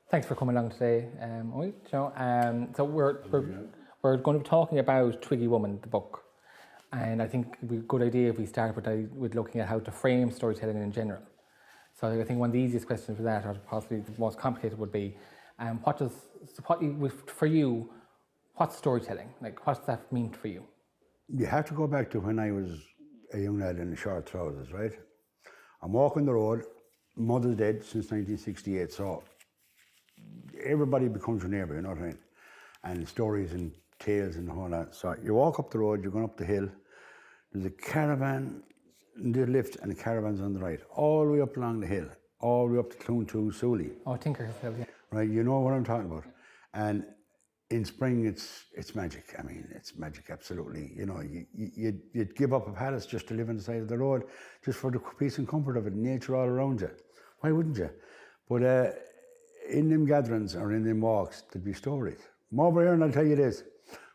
Thanks for coming along today, Oein. So we're going to be talking about TwiggyWoman, the book, and I think it'd be a good idea if we start with looking at how to frame storytelling in general. So I think one of the easiest questions for that, or possibly the most complicated, would be, for you, what's storytelling? Like, what's that mean for you? You have to go back to when I was a young lad in the short trousers, right? I'm walking the road, mother's dead since 1968, so everybody becomes your neighbour, you know what I mean? And stories and tales and all that. So you walk up the road, you're going up the hill, there's a caravan in the left and the caravan's on the right, all the way up along the hill, all the way up to Clune Sully. Oh, Tinker's Hill, yeah. Right, you know what I'm talking about. And in spring, it's magic. I mean, it's magic, absolutely. You know, you'd give up a palace just to live on the side of the road, just for the peace and comfort of it, nature all around you. Why wouldn't you? But in them gatherings or in them walks, there'd be stories. Come over here and I'll tell you this.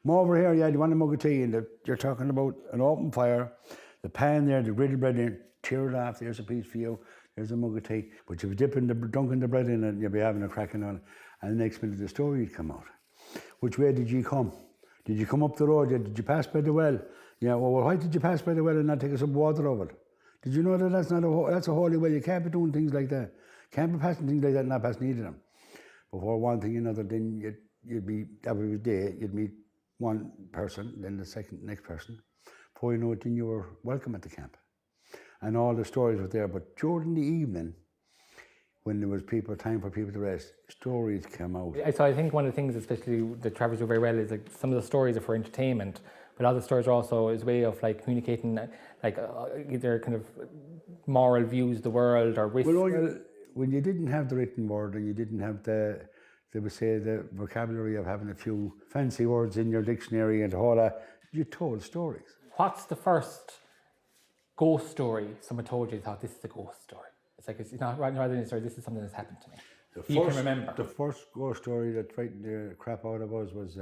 Come over here, yeah, you want a mug of tea, and you're talking about an open fire, the pan there, the griddle bread there, tear it off, there's a piece for you, there's a mug of tea. But you'll be dunking the bread in it, and you'll be having a cracking on it, and the next minute the story would come out. Which way did you come? Did you come up the road? Did you pass by the well? Yeah, well, why did you pass by the well and not take some water over it? Did you know that that's a holy well? You can't be doing things like that. Can't be passing things like that and not passing either of them. Before one thing another, then you'd be, every day, you'd meet one person, then the next person. Before you know it, then you were welcome at the camp. And all the stories were there. But during the evening, when there was time for people to rest, stories came out. So I think one of the things, especially that Travis do very well, is like some of the stories are for entertainment, but other stories are also his way of like communicating, like either kind of moral views of the world or risk. Well, when you didn't have the written word and you didn't have they would say the vocabulary of having a few fancy words in your dictionary and all that, you told stories. What's the first ghost story someone told you thought this is a ghost story? It's like, it's not rather than a story, this is something that's happened to me. You can remember. The first ghost story that frightened the crap out of us was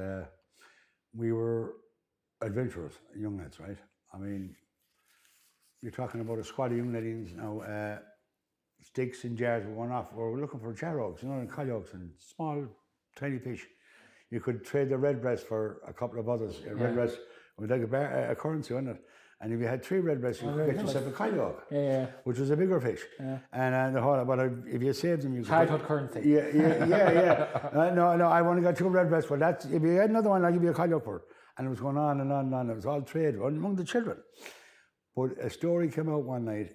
we were adventurers, young lads, right? I mean, you're talking about a squad of young lads now, sticks and jars were going off. We were looking for jarrogs, you know, and coyotes and small, tiny fish. You could trade the redbreast for a couple of others. A redbreast was like a currency, wasn't it? And if you had 3 redbreasts, you could get yourself a coyote, which was a bigger fish. Yeah. And the whole, but if you saved them, you could. Childhood currency. Yeah. No, I've only got 2 redbreasts, but that's, if you had another one, I'll give you a coyote for it. And it was going on and on and on. It was all trade among the children. But a story came out one night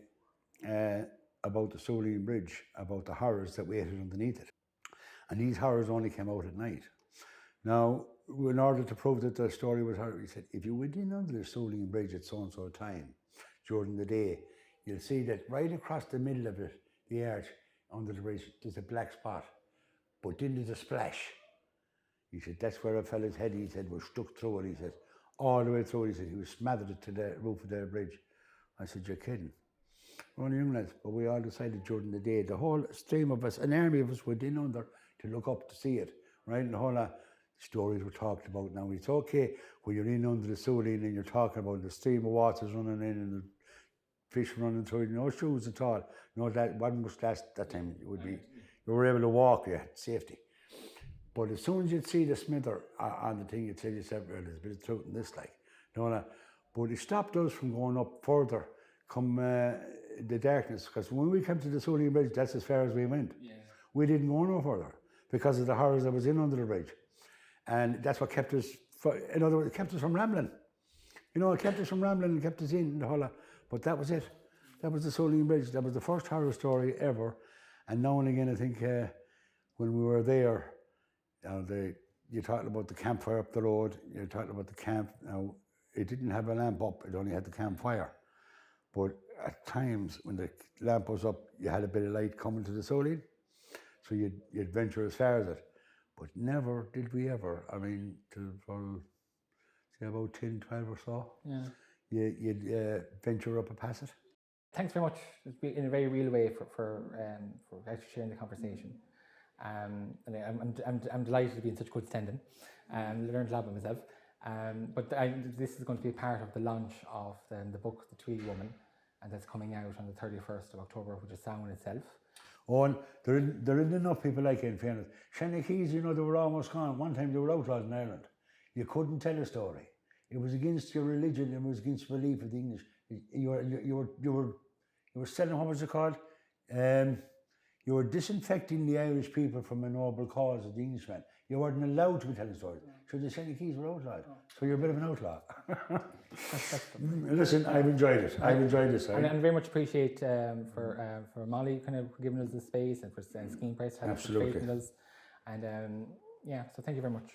about the Oein Bridge, about the horrors that waited underneath it. And these horrors only came out at night. Now, in order to prove that the story was horror, he said, if you went in under the Oein Bridge at so-and-so time during the day, you'll see that right across the middle of it, the arch under the bridge, there's a black spot. But then there's a splash. He said, that's where a fella's head, he said, was stuck through it. He said, all the way through it. He said, he was smothered it to the roof of the bridge. I said, you're kidding. We're only young lads, but we all decided during the day, the whole stream of us, an army of us went in under to look up to see it, right? And the whole stories were talked about now. It's okay when you're in under the Oein and you're talking about the stream of waters running in and the fish running through it, no shoes at all. No, that one must last that time. It would be, you were able to walk, you had safety. But as soon as you'd see the smither on the thing, you'd tell yourself, well, there's a bit of truth in this, like, but it stopped us from going up further come the darkness, because when we came to the Oein Bridge, that's as far as we went. Yeah. We didn't go no further because of the horrors that was in under the bridge. And that's what kept us, in other words, it kept us from rambling. You know, it kept us from rambling and kept us in the whole. But that was it. That was the Oein Bridge. That was the first horror story ever. And now and again, I think when we were there, you're talking about the campfire up the road, you're talking about the camp. Now, it didn't have a lamp up, it only had the campfire. But at times, when the lamp was up, you had a bit of light coming to the Oein. So you'd venture as far as it. But never did we ever, I mean, say about 10, 12 or so, you'd venture up past it. Thanks very much, in a very real way, for actually sharing the conversation. And I'm delighted to be in such good standing. Learned a lot about myself. But this is going to be part of the launch of the book, The TwiggyWoman, and that's coming out on the 31st of October, which is sound itself. Owen, there isn't enough people like you, in fairness. Keys, you know, they were almost gone. One time they were outlaws in Ireland. You couldn't tell a story. It was against your religion. It was against belief of the English. You were selling, what was it called? You were disinfecting the Irish people from a noble cause of the Englishman. You weren't allowed to be telling stories. So the Keys were outlawed. So you're a bit of an outlaw. Listen, I've enjoyed it. I've enjoyed this. And I very much appreciate for Molly kind of giving us the space, and for SkeinPress having participated in us. And yeah, so thank you very much.